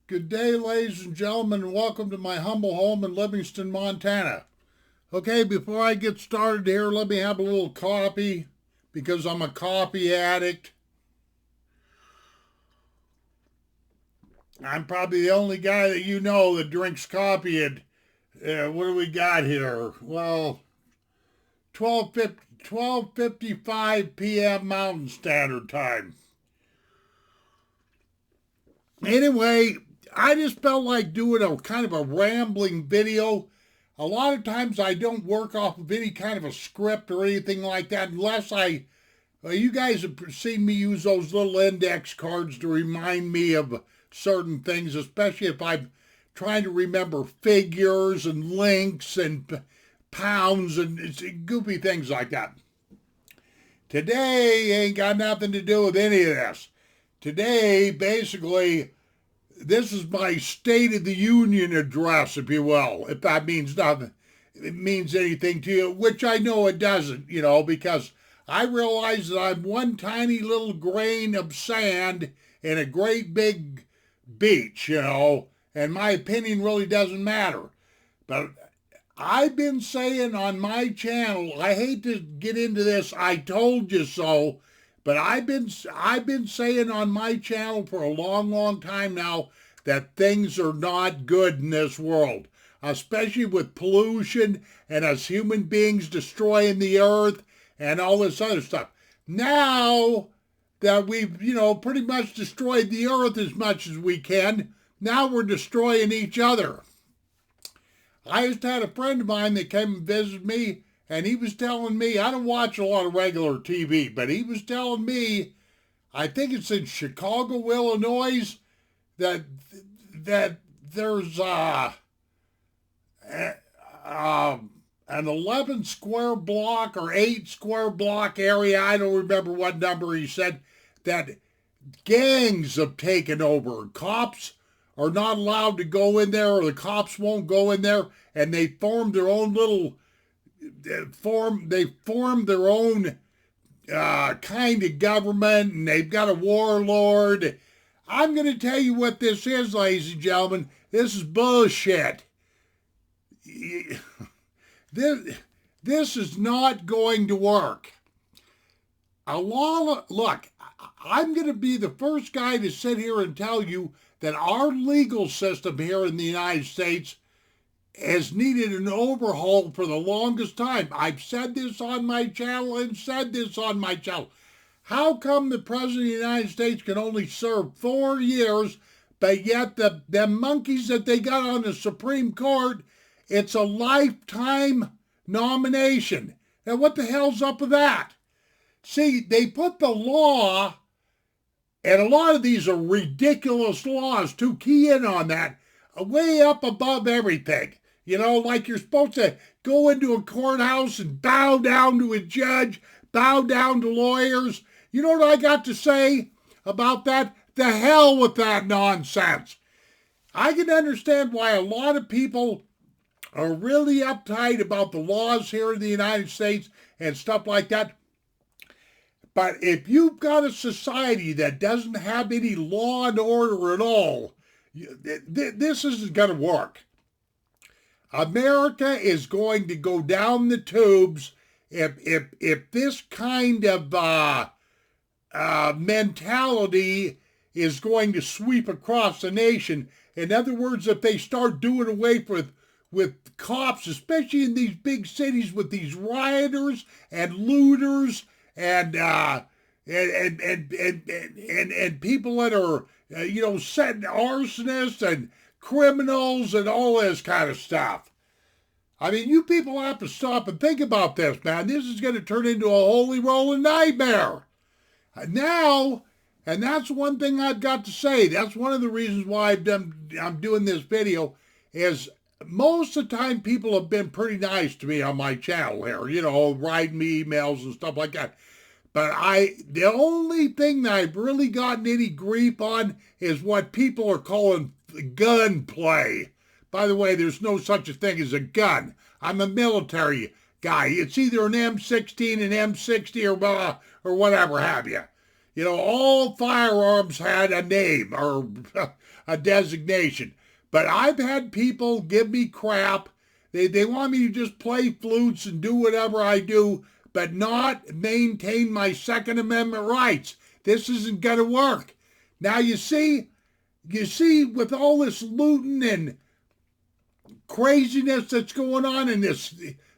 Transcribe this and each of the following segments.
Good day, ladies and gentlemen, and welcome to my humble home in Livingston, Montana. Okay, before I get started here, let me have a little coffee because I'm a coffee addict. I'm probably the only guy that you know that drinks coffee at, what do we got here? Well, 12:55 p.m. Mountain Standard Time. Anyway, I just felt like doing a kind of a rambling video. A lot of times I don't work off of any kind of a script or anything like that unless you guys have seen me use those little index cards to remind me of certain things, especially if I'm trying to remember figures and links and pounds and goofy things like that. Today ain't got nothing to do with any of this. Today, basically, this is my State of the Union address, if you will, if that means nothing. It means anything to you, which I know it doesn't, because I realize that I'm one tiny little grain of sand in a great big beach, and my opinion really doesn't matter. But I've been saying on my channel, I hate to get into this, I told you so, but I've been saying on my channel for a long, long time now that things are not good in this world, especially with pollution and us human beings destroying the earth and all this other stuff. Now that we've, pretty much destroyed the earth as much as we can, now we're destroying each other. I just had a friend of mine that came and visited me, and he was telling me, I don't watch a lot of regular TV, but he was telling me, I think it's in Chicago, Illinois, that there's an 11 square block or 8 square block area, I don't remember what number he said, that gangs have taken over. Cops are not allowed to go in there, or the cops won't go in there, and they formed their own kind of government, and they've got a warlord. I'm going to tell you what this is, ladies and gentlemen. This is bullshit. This is not going to work. Look, I'm going to be the first guy to sit here and tell you that our legal system here in the United States has needed an overhaul for the longest time. I've said this on my channel and said this on my channel. How come the President of the United States can only serve 4 years, but yet the monkeys that they got on the Supreme Court, it's a lifetime nomination? Now what the hell's up with that? See, they put the law, and a lot of these are ridiculous laws, to key in on that, way up above everything. Like you're supposed to go into a courthouse and bow down to a judge, bow down to lawyers. You know what I got to say about that? The hell with that nonsense. I can understand why a lot of people are really uptight about the laws here in the United States and stuff like that. But if you've got a society that doesn't have any law and order at all, this isn't going to work. America is going to go down the tubes if this kind of mentality is going to sweep across the nation. In other words, if they start doing away with cops, especially in these big cities with these rioters and looters and people that are setting arsonists and criminals and all this kind of stuff. I mean, you people have to stop and think about this, man. This is going to turn into a holy rolling nightmare. Now, and that's one thing I've got to say. That's one of the reasons why I'm doing this video, is most of the time people have been pretty nice to me on my channel here, writing me emails and stuff like that. But the only thing that I've really gotten any grief on is what people are calling gunplay. By the way, there's no such a thing as a gun. I'm a military guy. It's either an M16, an M60, or whatever have you. all firearms had a name or a designation. But I've had people give me crap. They want me to just play flutes and do whatever I do, but not maintain my Second Amendment rights. This isn't going to work. Now you see, with all this looting and craziness that's going on in this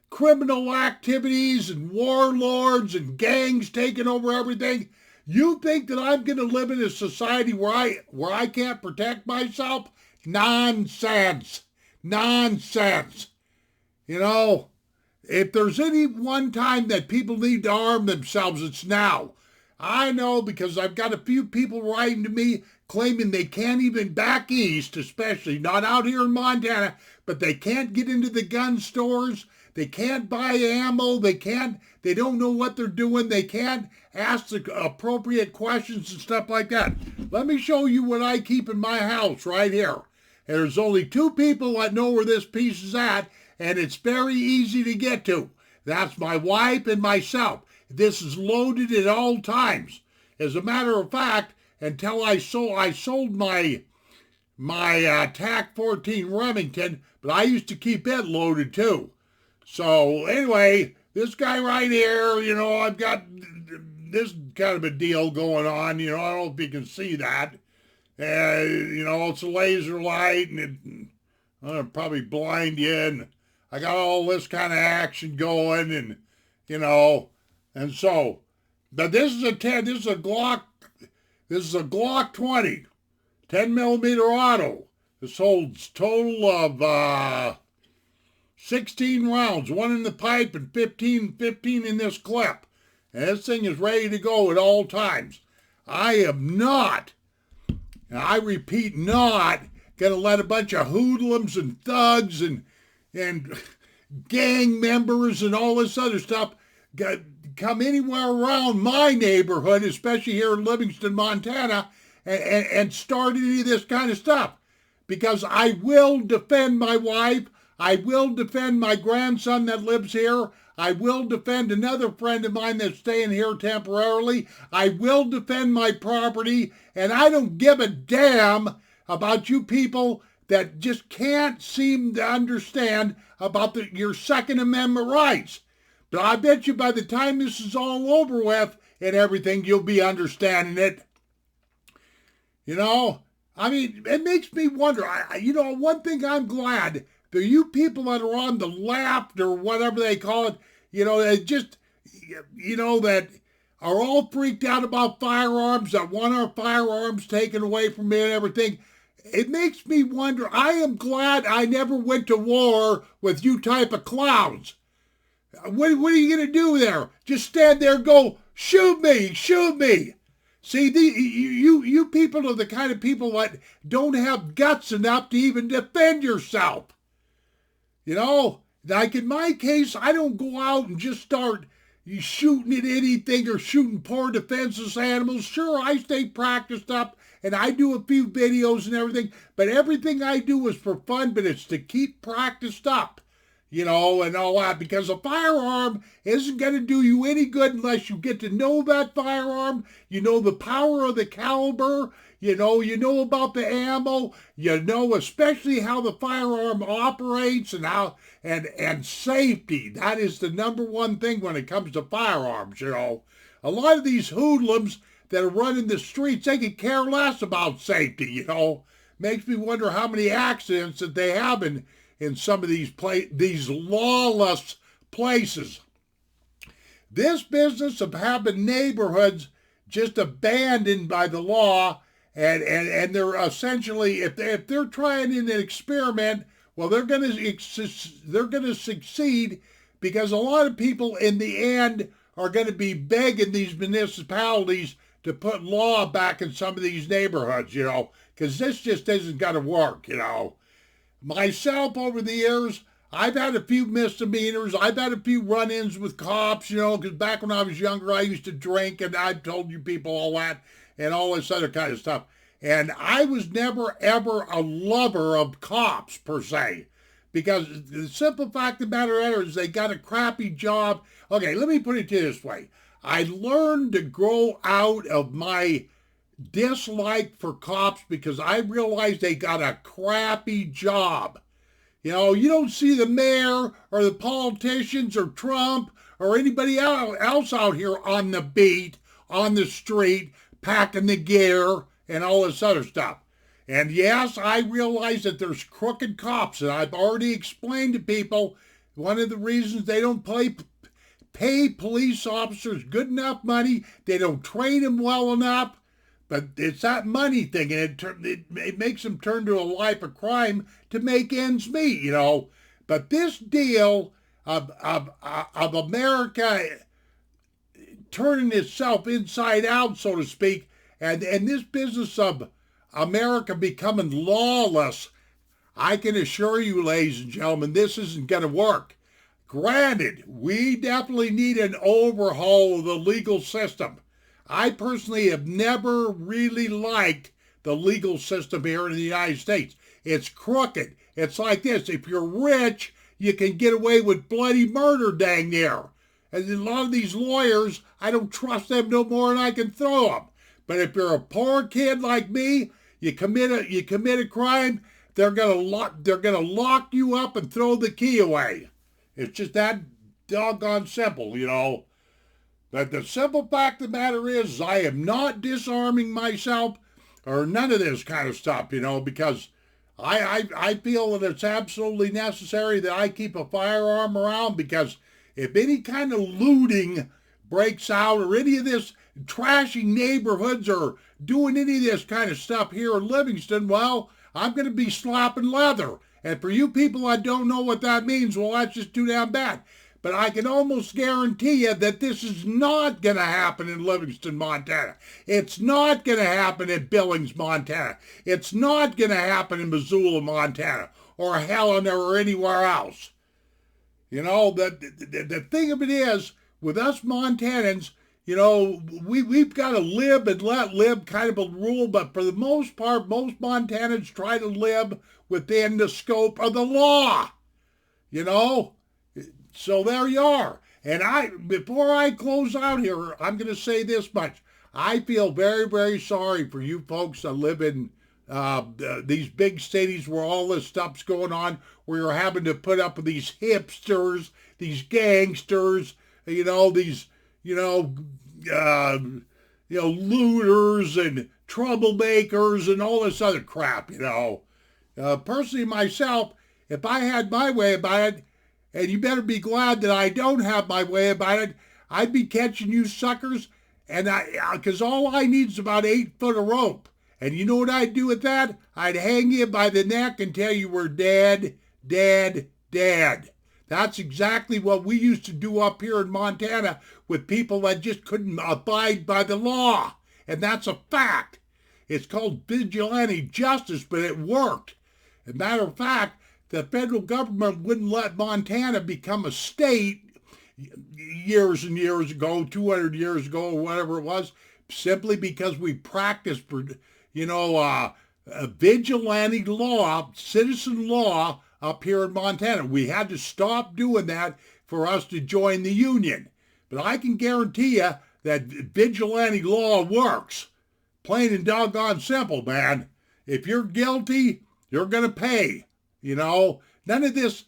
criminal activities and warlords and gangs taking over everything, you think that I'm going to live in a society where I can't protect myself? Nonsense. Nonsense. If there's any one time that people need to arm themselves, it's now. I know, because I've got a few people writing to me claiming they can't even back east, especially not out here in Montana, but they can't get into the gun stores. They can't buy ammo. They don't know what they're doing. They can't ask the appropriate questions and stuff like that. Let me show you what I keep in my house right here. And there's only two people that know where this piece is at, and it's very easy to get to. That's my wife and myself. This is loaded at all times. As a matter of fact, until I sold my TAC 14 Remington, but I used to keep it loaded too. So anyway, this guy right here, I've got this kind of a deal going on. I don't know if you can see that. It's a laser light, and I'll probably blind you. And I got all this kind of action going, and and so, but this is a Glock 20, 10 millimeter auto. This holds total of 16 rounds, one in the pipe and 15 in this clip. And this thing is ready to go at all times. I am not, and I repeat, not going to let a bunch of hoodlums and thugs and gang members and all this other stuff come anywhere around my neighborhood, especially here in Livingston, Montana, and start any of this kind of stuff. Because I will defend my wife. I will defend my grandson that lives here. I will defend another friend of mine that's staying here temporarily. I will defend my property. And I don't give a damn about you people that just can't seem to understand about your Second Amendment rights. But I bet you by the time this is all over with and everything, you'll be understanding it. It makes me wonder. One thing I'm glad, the you people that are on the left or whatever they call it, that are all freaked out about firearms, that want our firearms taken away from me and everything. It makes me wonder. I am glad I never went to war with you type of clowns. What are you going to do there? Just stand there and go, shoot me, shoot me. See, you people are the kind of people that don't have guts enough to even defend yourself. Like in my case, I don't go out and just start shooting at anything or shooting poor defenseless animals. Sure, I stay practiced up and I do a few videos and everything, but everything I do is for fun, but it's to keep practiced up. And all that, because a firearm isn't going to do you any good unless you get to know that firearm, the power of the caliber, you know about the ammo, especially how the firearm operates and how, and safety. That is the number one thing when it comes to firearms, A lot of these hoodlums that are running the streets, they could care less about safety, Makes me wonder how many accidents that they have in some of these lawless places. This business of having neighborhoods just abandoned by the law, and they're essentially, if they're trying an experiment, well, they're going to succeed, because a lot of people in the end are going to be begging these municipalities to put law back in some of these neighborhoods, because this just isn't going to work, Myself, over the years, I've had a few misdemeanors. I've had a few run-ins with cops, because back when I was younger, I used to drink, and I've told you people all that and all this other kind of stuff. And I was never, ever a lover of cops, per se, because the simple fact of the matter is they got a crappy job. Okay, let me put it to you this way. I learned to grow out of my dislike for cops because I realized they got a crappy job. You know, you don't see the mayor or the politicians or Trump or anybody else out here on the beat, on the street, packing the gear and all this other stuff. And yes, I realize that there's crooked cops, and I've already explained to people one of the reasons they don't pay police officers good enough money, they don't train them well enough, but it's that money thing, and it makes them turn to a life of crime to make ends meet, you know. But this deal of America turning itself inside out, so to speak, and this business of America becoming lawless, I can assure you, ladies and gentlemen, this isn't going to work. Granted, we definitely need an overhaul of the legal system. I personally have never really liked the legal system here in the United States. It's crooked. It's like this. If you're rich, you can get away with bloody murder dang near. And a lot of these lawyers, I don't trust them no more than I can throw them. But if you're a poor kid like me, you commit a crime, they're gonna lock you up and throw the key away. It's just that doggone simple, you know. But the simple fact of the matter is I am not disarming myself or none of this kind of stuff, you know, because I feel that it's absolutely necessary that I keep a firearm around, because if any kind of looting breaks out or any of this trashing neighborhoods or doing any of this kind of stuff here in Livingston, well, I'm going to be slapping leather. And for you people that don't know what that means, well, that's just too damn bad. But I can almost guarantee you that this is not going to happen in Livingston, Montana. It's not going to happen in Billings, Montana. It's not going to happen in Missoula, Montana, or Helena or anywhere else. You know, the thing of it is, with us Montanans, you know, we've got a live and let live kind of a rule, but for the most part, most Montanans try to live within the scope of the law, you know? So there you are. And before I close out here, I'm going to say this much. I feel very, very sorry for you folks that live in these big cities where all this stuff's going on, where you're having to put up with these hipsters, these gangsters, you know, these, looters and troublemakers and all this other crap, you know. Personally, myself, if I had my way about it, and you better be glad that I don't have my way about it, I'd be catching you suckers, and because all I need is about 8 foot of rope. And you know what I'd do with that? I'd hang you by the neck until you were dead, dead, dead. That's exactly what we used to do up here in Montana with people that just couldn't abide by the law. And that's a fact. It's called vigilante justice, but it worked. As a matter of fact, the federal government wouldn't let Montana become a state years and years ago, 200 years ago or whatever it was, simply because we practiced, vigilante law, citizen law up here in Montana. We had to stop doing that for us to join the union. But I can guarantee you that vigilante law works. Plain and doggone simple, man. If you're guilty, you're going to pay. You know, none of this,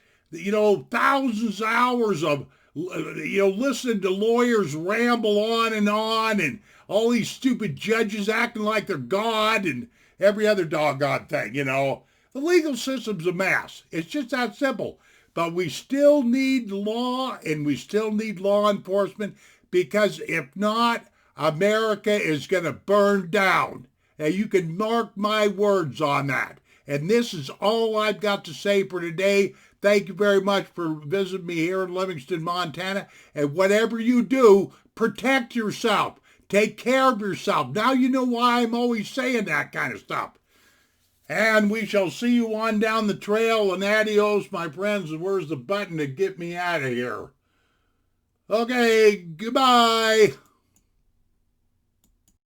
thousands of hours of, listening to lawyers ramble on and all these stupid judges acting like they're God and every other doggone thing, you know. The legal system's a mess. It's just that simple. But we still need law, and we still need law enforcement, because if not, America is going to burn down. Now, you can mark my words on that. And this is all I've got to say for today. Thank you very much for visiting me here in Livingston, Montana. And whatever you do, protect yourself. Take care of yourself. Now you know why I'm always saying that kind of stuff. And we shall see you on down the trail. And adios, my friends. And where's the button to get me out of here? Okay, goodbye.